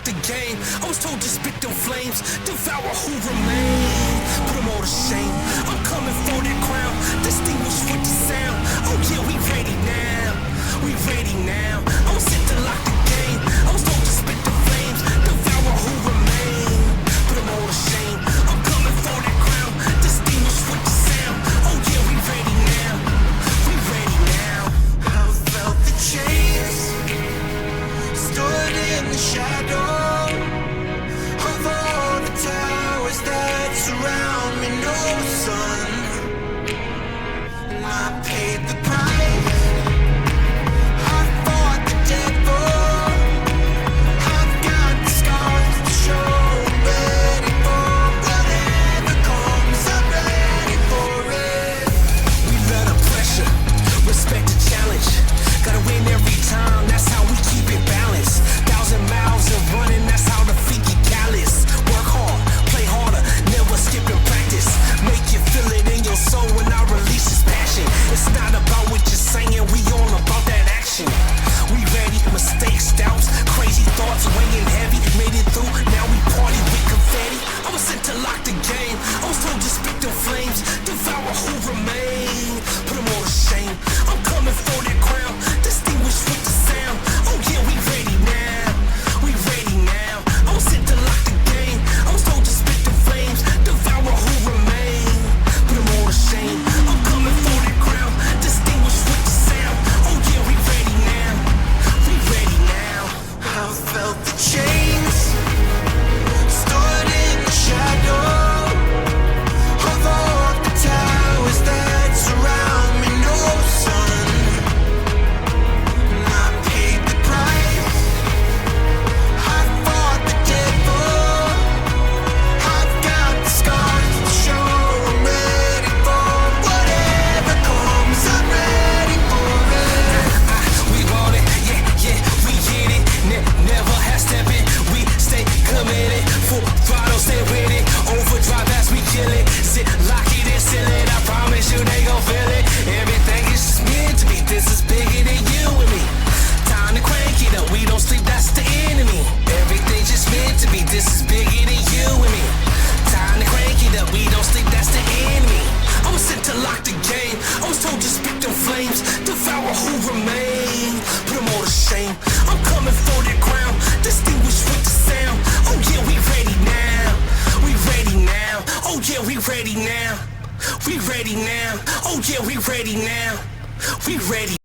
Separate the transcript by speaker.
Speaker 1: the game. I was told to spit them flames, devour who remain. Put them all to shame. I'm coming for that crown, distinguished with the sound. Oh yeah, we ready now. We ready now. I was sent to lock the game. I was told to spit the flames, devour who remain. Put them all to shame. I'm coming for that crown, distinguished with the sound. Oh yeah, we ready now. We ready now.
Speaker 2: I felt the chains, stood in the shadow of all the towers that surround me. No sun, and I paid the price. I fought the devil. I've got the scars to show. I'm ready for whatever comes. I'm ready for it.
Speaker 1: We love the pressure, respect the challenge. Gotta win every time, that's how we keep it balanced. 1,000 miles of running, that's how the feet get callous. Work hard, play harder, never skip in practice. Make you feel it in your soul when I release this passion. It's not about what you're saying, we all about that action. We ready, mistakes, doubts, crazy thoughts, weighing heavy. Made it through, now we party with confetti. I was sent to lock the game, I was told to spit them flames, devour who remain. Put them all to shame, I'm coming for that crown, distinguished with the sound. Oh yeah, we ready now, we ready now. I was sent to lock the game, I was told to spit the flames, devour who remain. Put them all to shame, I'm coming for that crown, distinguished with the sound. Oh yeah, we ready now, we ready now.
Speaker 2: I felt the chains, stood in the shadow of all the towers that surround me. No sun, and I paid the price. I fought the devil. I've got the scars to show. I'm ready for whatever comes. I'm ready for it.
Speaker 1: We want it, yeah, yeah, we get it. Never have stepping, we stay committed. Full throttle, stay with it. Overdrive as we kill it. Sit, lock it and seal it. I promise you they gon' feel it. Everything is just meant to be. This is bigger than you and me. Time to crank it up. We don't sleep, that's the enemy. Everything's just meant to be. This is bigger than you and me. Time to crank it up. We don't sleep, that's the enemy. I was sent to lock the game. I was told to spit them flames, devour who remain. Put them all to shame. I'm coming for that crown, distinguished with the sound. Oh yeah, we ready now. We ready now. Oh yeah, we ready now. We ready now. Oh yeah, we ready now. We ready